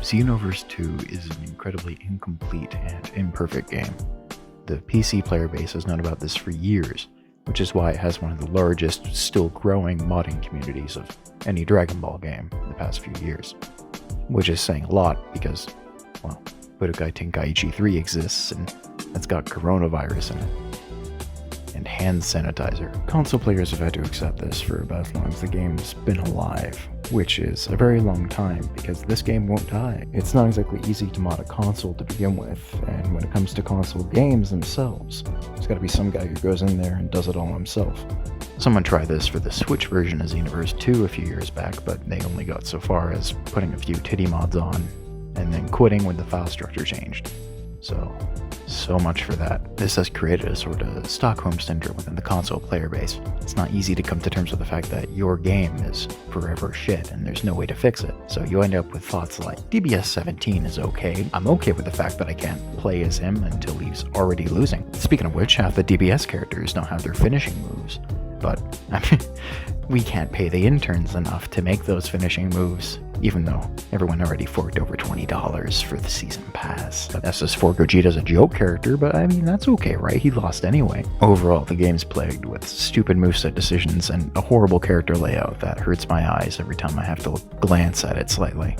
Xenoverse 2 is an incredibly incomplete and imperfect game. The PC player base has known about this for years, which is why it has one of the largest, still growing modding communities of any Dragon Ball game in the past few years. Which is saying a lot because, well, Budokai Tenkaichi 3 exists and it's got coronavirus in it. And hand sanitizer. Console players have had to accept this for about as long as the game's been alive, which is a very long time because this game won't die. It's not exactly easy to mod a console to begin with, and when it comes to console games themselves, there's gotta be some guy who goes in there and does it all himself. Someone tried this for the Switch version of Xenoverse 2 a few years back, but they only got so far as putting a few titty mods on, and then quitting when the file structure changed. So much for that. This has created a sort of Stockholm syndrome within the console player base. It's not easy to come to terms with the fact that your game is forever shit and there's no way to fix it. So you end up with thoughts like, DBS 17 is okay. I'm okay with the fact that I can't play as him until he's already losing. Speaking of which, half the DBS characters don't have their finishing moves. But, I mean, we can't pay the interns enough to make those finishing moves, even though everyone already forked over $20 for the season pass. SS4 Gogeta's a joke character, but I mean, that's okay, right? He lost anyway. Overall, the game's plagued with stupid moveset decisions and a horrible character layout that hurts my eyes every time I have to glance at it slightly.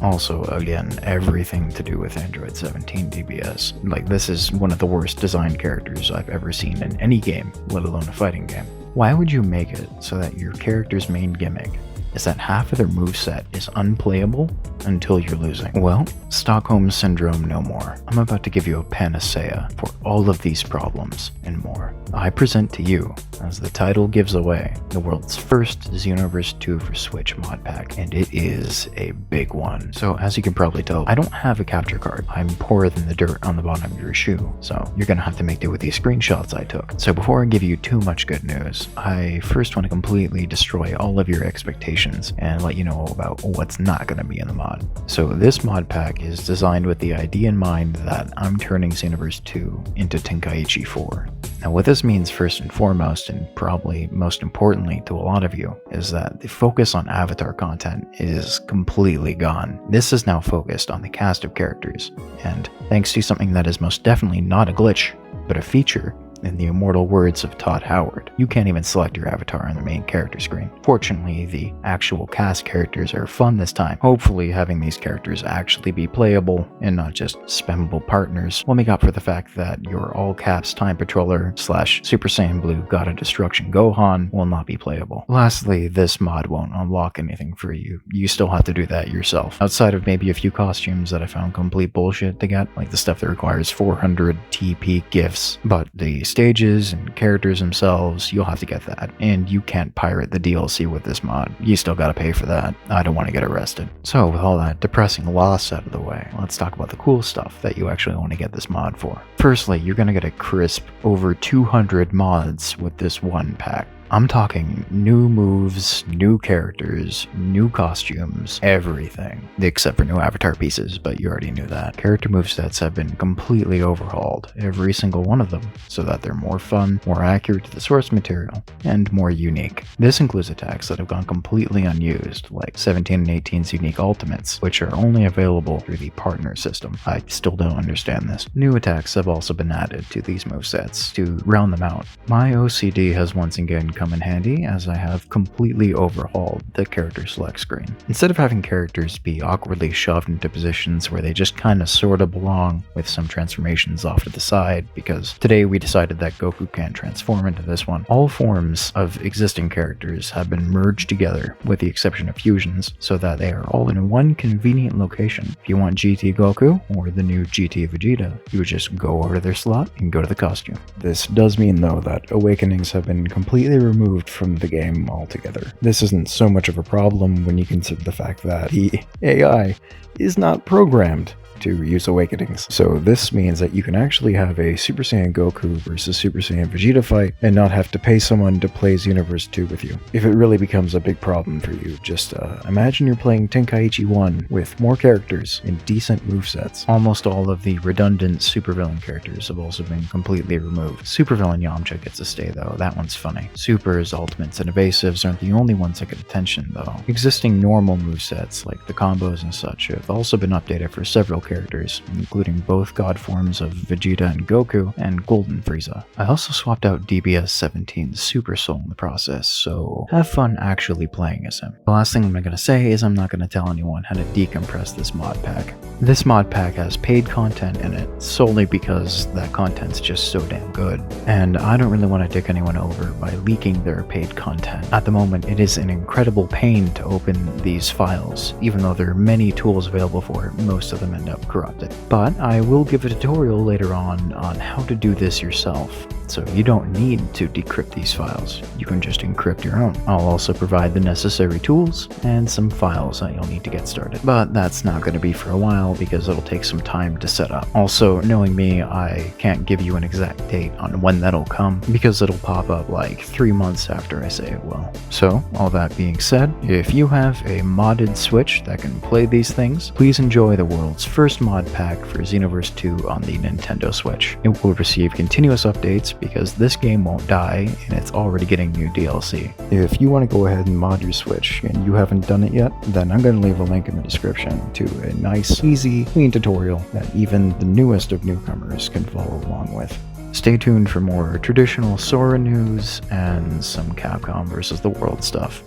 Also, again, everything to do with Android 17 DBS. Like, this is one of the worst designed characters I've ever seen in any game, let alone a fighting game. Why would you make it so that your character's main gimmick is that half of their moveset is unplayable until you're losing? Well, Stockholm Syndrome no more. I'm about to give you a panacea for all of these problems and more. I present to you, as the title gives away, the world's first Xenoverse 2 for Switch mod pack, and it is a big one. So as you can probably tell, I don't have a capture card. I'm poorer than the dirt on the bottom of your shoe, so you're gonna have to make do with these screenshots I took. So before I give you too much good news, I first want to completely destroy all of your expectations and let you know about what's not going to be in the mod. So this mod pack is designed with the idea in mind that I'm turning Xenoverse 2 into Tenkaichi 4. Now what this means first and foremost, and probably most importantly to a lot of you, is that the focus on avatar content is completely gone. This is now focused on the cast of characters, and thanks to something that is most definitely not a glitch, but a feature, in the immortal words of Todd Howard, you can't even select your avatar on the main character screen. Fortunately, the actual cast characters are fun this time. Hopefully, having these characters actually be playable and not just spammable partners will make up for the fact that your all-caps Time Patroller / Super Saiyan Blue God of Destruction Gohan will not be playable. Lastly, this mod won't unlock anything for you. You still have to do that yourself. Outside of maybe a few costumes that I found complete bullshit to get, like the stuff that requires 400 TP gifts, but the stages and characters themselves, you'll have to get that. And you can't pirate the DLC with this mod. You still gotta pay for that. I don't want to get arrested. So with all that depressing loss out of the way, let's talk about the cool stuff that you actually want to get this mod for. Firstly, you're gonna get a crisp over 200 mods with this one pack. I'm talking new moves, new characters, new costumes, everything. Except for new avatar pieces, but you already knew that. Character movesets have been completely overhauled, every single one of them, so that they're more fun, more accurate to the source material, and more unique. This includes attacks that have gone completely unused, like 17 and 18's unique ultimates, which are only available through the partner system. I still don't understand this. New attacks have also been added to these movesets to round them out. My OCD has once again come in handy, as I have completely overhauled the character select screen. Instead of having characters be awkwardly shoved into positions where they just kinda sorta belong, with some transformations off to the side, because today we decided that Goku can't transform into this one, all forms of existing characters have been merged together, with the exception of fusions, so that they are all in one convenient location. If you want GT Goku, or the new GT Vegeta, you would just go over to their slot and go to the costume. This does mean though that awakenings have been completely removed from the game altogether. This isn't so much of a problem when you consider the fact that the AI is not programmed to use Awakenings. So this means that you can actually have a Super Saiyan Goku versus Super Saiyan Vegeta fight and not have to pay someone to play Xenoverse 2 with you. If it really becomes a big problem for you, just imagine you're playing Tenkaichi 1 with more characters and decent movesets. Almost all of the redundant supervillain characters have also been completely removed. Supervillain Yamcha gets to stay though, that one's funny. Supers, ultimates, and evasives aren't the only ones that get attention though. Existing normal movesets like the combos and such have also been updated for several characters, including both god forms of Vegeta and Goku and Golden Frieza. I also swapped out DBS 17's Super Soul in the process, so have fun actually playing as him. The last thing I'm going to say is I'm not going to tell anyone how to decompress this mod pack. This mod pack has paid content in it solely because that content's just so damn good, and I don't really want to dick anyone over by leaking their paid content. At the moment, it is an incredible pain to open these files. Even though there are many tools available for it, most of them end up corrupted. But I will give a tutorial later on how to do this yourself, so you don't need to decrypt these files. You can just encrypt your own. I'll also provide the necessary tools and some files that you'll need to get started. But that's not going to be for a while because it'll take some time to set up. Also, knowing me, I can't give you an exact date on when that'll come because it'll pop up like 3 months after I say it will. So, all that being said, if you have a modded Switch that can play these things, please enjoy the world's first mod pack for Xenoverse 2 on the Nintendo Switch. It will receive continuous updates because this game won't die and it's already getting new DLC. If you want to go ahead and mod your Switch and you haven't done it yet, then I'm going to leave a link in the description to a nice, easy, clean tutorial that even the newest of newcomers can follow along with. Stay tuned for more traditional Sora news and some Capcom vs. the World stuff.